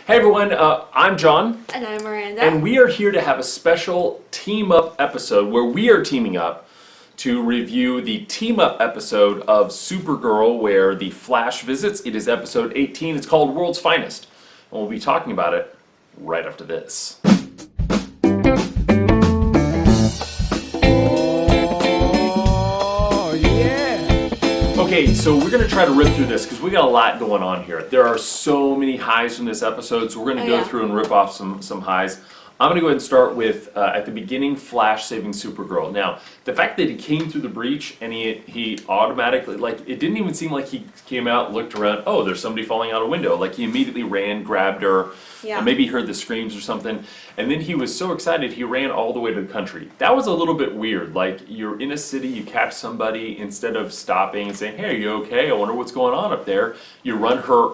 Hey everyone, I'm John. And I'm Miranda. And we are here to have a special team up episode where we are teaming up to review the team up episode of Supergirl where the Flash visits. It is episode 18. It's called World's Finest. And we'll be talking about it right after this. Okay, so we're going to try to rip through this because we got a lot going on here. There are so many highs from this episode, so we're going to go through and rip off some highs. I'm going to go ahead and start with, at the beginning, Flash saving Supergirl. Now, the fact that he came through the breach and he automatically, it didn't even seem like he came out, looked around, oh, there's somebody falling out a window. Like, he immediately ran, grabbed her, and maybe heard the screams or something. And then he was so excited, he ran all the way to the country. That was a little bit weird. Like, you're in a city, you catch somebody, instead of stopping and saying, hey, are you okay? I wonder what's going on up there. You run her,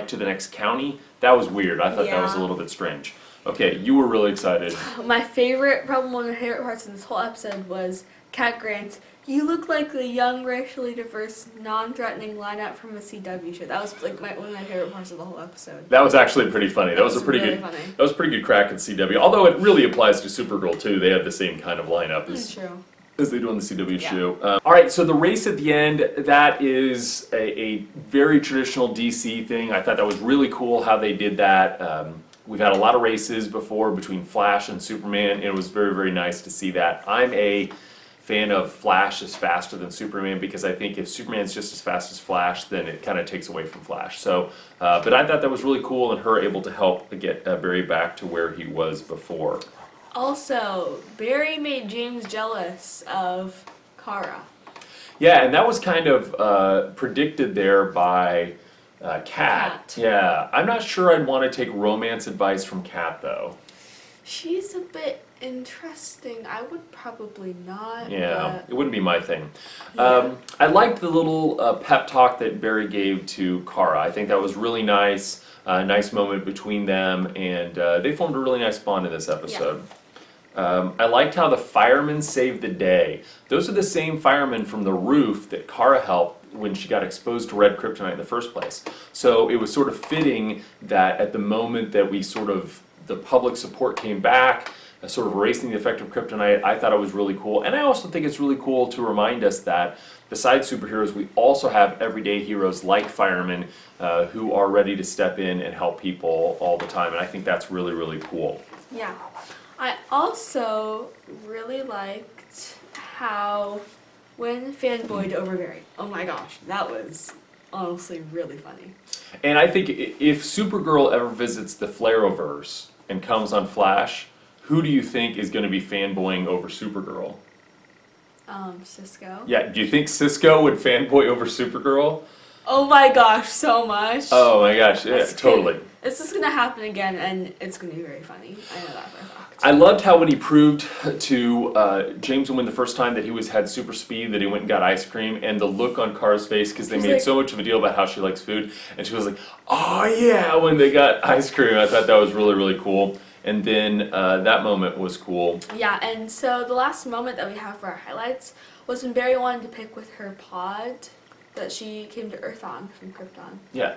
to the next county. That was weird. I thought that was a little bit strange. Okay, you were really excited. One of my favorite parts in this whole episode was Cat Grant's, you look like a young, racially diverse, non-threatening lineup from a CW show. That was one of my favorite parts of the whole episode. That was actually pretty funny. That was a pretty really good. Funny. That was a pretty good crack at CW. Although it really applies to Supergirl too. They have the same kind of lineup as they do on the CW show. All right, so the race at the end, that is a very traditional DC thing. I thought that was really cool how they did that. We've had a lot of races before between Flash and Superman, and it was very, very nice to see that. I'm a fan of Flash is faster than Superman because I think if Superman's just as fast as Flash, then it kind of takes away from Flash. So, but I thought that was really cool, and her able to help get Barry back to where he was before. Also, Barry made James jealous of Kara. Yeah, and that was kind of predicted there by Kat. Yeah, I'm not sure I'd want to take romance advice from Kat though. She's a bit interesting. I would probably not. Yeah, it wouldn't be my thing. Yeah. I liked the little pep talk that Barry gave to Kara. I think that was really nice. Nice moment between them, and they formed a really nice bond in this episode. Yeah. I liked how the firemen saved the day. Those are the same firemen from the roof that Kara helped when she got exposed to red kryptonite in the first place. So it was sort of fitting that at the moment that the public support came back, sort of erasing the effect of kryptonite, I thought it was really cool. And I also think it's really cool to remind us that besides superheroes, we also have everyday heroes like firemen who are ready to step in and help people all the time. And I think that's really, really cool. Yeah. I also really liked how when fanboyed over Barry. Oh my gosh, that was honestly really funny. And I think if Supergirl ever visits the Flareverse and comes on Flash, who do you think is going to be fanboying over Supergirl? Cisco. Yeah, do you think Cisco would fanboy over Supergirl? Oh my gosh, so much. Oh my gosh, yeah, totally. It's just going to happen again, and it's going to be very funny. I know that for a fact. I loved how when he proved to James Wynn the first time that he had super speed, that he went and got ice cream, and the look on Kara's face, because they made so much of a deal about how she likes food, and she was like, oh yeah, when they got ice cream. I thought that was really, really cool. And then that moment was cool. Yeah, and so the last moment that we have for our highlights was when Barry wanted to pick with her pod that she came to Earth on from Krypton. Yeah,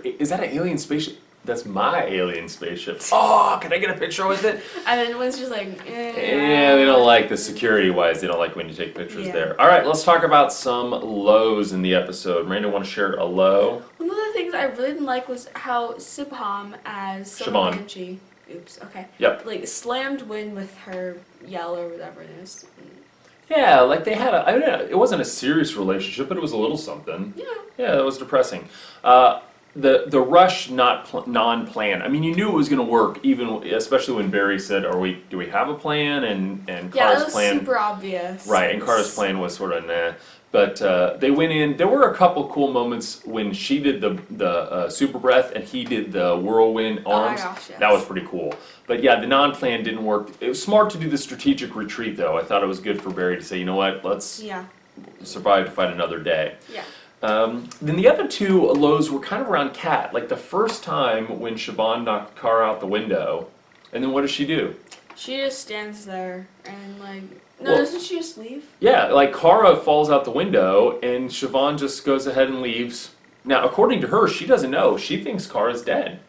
is that an alien spaceship? That's my alien spaceship. Oh, can I get a picture with it? And then Wynn's just like, Yeah, they don't like the security-wise. They don't like when you take pictures there. All right, let's talk about some lows in the episode. Miranda, want to share a low? One of the things I really didn't like was how Sibham as Silver Banshee, slammed Wynn with her yell or whatever it is. Yeah, they had it wasn't a serious relationship, but it was a little something. Yeah. Yeah, it was depressing. The rush non-plan. I mean, you knew it was going to work, especially when Barry said, do we have a plan? And Kara's that was plan, super obvious. Right, and Kara's plan was sort of nah. But they went in. There were a couple cool moments when she did the super breath and he did the whirlwind arms. Oh my gosh, yes. That was pretty cool. But yeah, the non-plan didn't work. It was smart to do the strategic retreat, though. I thought it was good for Barry to say, you know what, let's survive to fight another day. Yeah. Then the other two lows were kind of around Kat. Like the first time when Siobhan knocked Kara out the window, and then what does she do? She just stands there and doesn't she just leave? Yeah, Kara falls out the window and Siobhan just goes ahead and leaves. Now, according to her, she doesn't know. She thinks Kara's dead.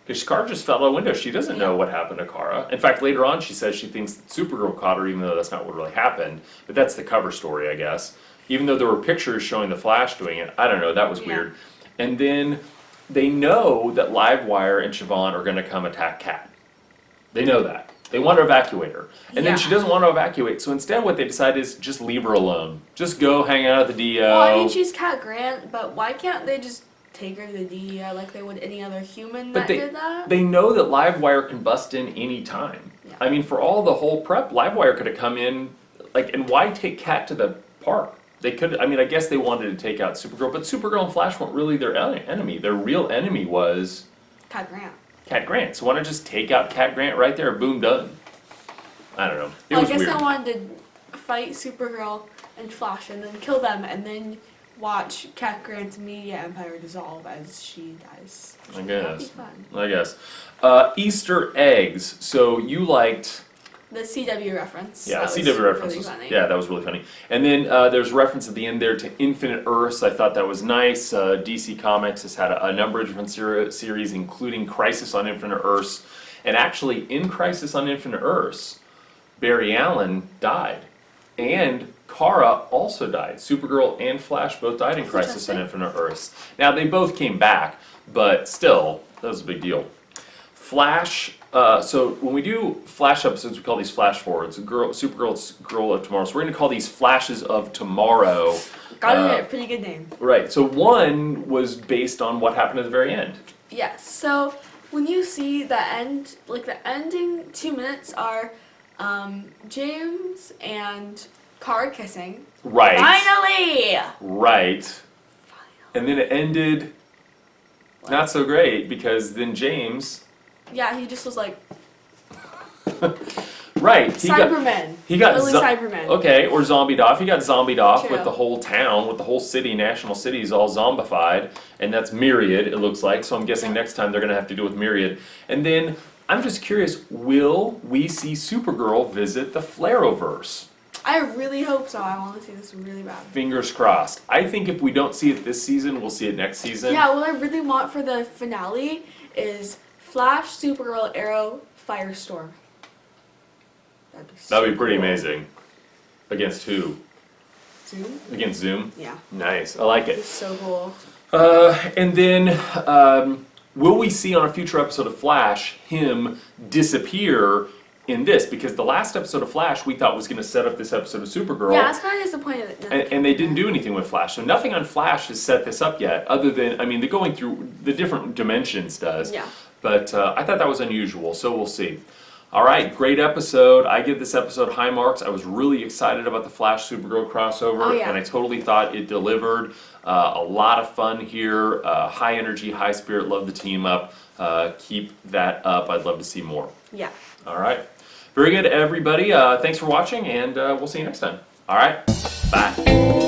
Because Kara just fell out a window. She doesn't know what happened to Kara. In fact, later on, she says she thinks that Supergirl caught her, even though that's not what really happened. But that's the cover story, I guess. Even though there were pictures showing the Flash doing it, I don't know. That was weird. And then they know that Livewire and Siobhan are going to come attack Kat. They know that. They want to evacuate her. And then she doesn't want to evacuate. So instead, what they decide is just leave her alone. Just go hang out at the DO. Well, I mean, she's Kat Grant, but why can't they just take her to the DEO like they would any other human that did that? They know that Livewire can bust in any time. Yeah. I mean, for all the whole prep, Livewire could have come in, like, and why take Kat to the park? They could, I mean, I guess they wanted to take out Supergirl, but Supergirl and Flash weren't really their enemy. Their real enemy was Kat Grant. Kat Grant. So why not just take out Kat Grant right there? Boom, done. I don't know. It was I guess weird. I wanted to fight Supergirl and Flash and then kill them and then watch Kat Grant's media empire dissolve as she dies. I That'd be guess. fun. I guess. Easter eggs. So you liked. The CW reference. Yeah, that CW was reference really was, funny. yeah, that was really funny. And then there's reference at the end there to Infinite Earths. I thought that was nice. DC Comics has had a number of different series, including Crisis on Infinite Earths. And actually, in Crisis on Infinite Earths, Barry Allen died. And Kara also died. Supergirl and Flash both died in Crisis on Infinite Earths. Now, they both came back, but still, that was a big deal. Flash, so when we do Flash episodes, we call these Flash Forwards. Supergirl's Girl of Tomorrow. So we're going to call these Flashes of Tomorrow. Got it, pretty good name. Right, so one was based on what happened at the very end. Yes, so when you see the end, like the ending 2 minutes are James and Kara kissing. Right. Finally! Right. And then it ended not so great because then James... Yeah, he just was like, right. Cybermen. He got Literally Cybermen. Okay, or zombied off. He got zombied off True. with the whole town, with the whole city, national city is all zombified, and that's Myriad, it looks like. So I'm guessing next time they're going to have to deal with Myriad. And then I'm just curious, will we see Supergirl visit the Flareoverse? I really hope so. I want to see this really bad. Fingers crossed. I think if we don't see it this season, we'll see it next season. Yeah, what I really want for the finale is Flash, Supergirl, Arrow, Firestorm. That'd be pretty amazing. Against who? Zoom? Against Zoom? Yeah. Nice. I like It's it. so cool. And then, will we see on a future episode of Flash him disappear in this? Because the last episode of Flash we thought was going to set up this episode of Supergirl. Yeah, I was kind of disappointed. And they didn't do anything with Flash. So nothing on Flash has set this up yet, other than, I mean, the going through the different dimensions does. Yeah. But I thought that was unusual, so we'll see. All right, great episode. I give this episode high marks. I was really excited about the Flash Supergirl crossover, and I totally thought it delivered. A lot of fun here, high energy, high spirit. Love the team up. Keep that up. I'd love to see more. Yeah. All right, very good, everybody. Thanks for watching, and we'll see you next time. All right, bye.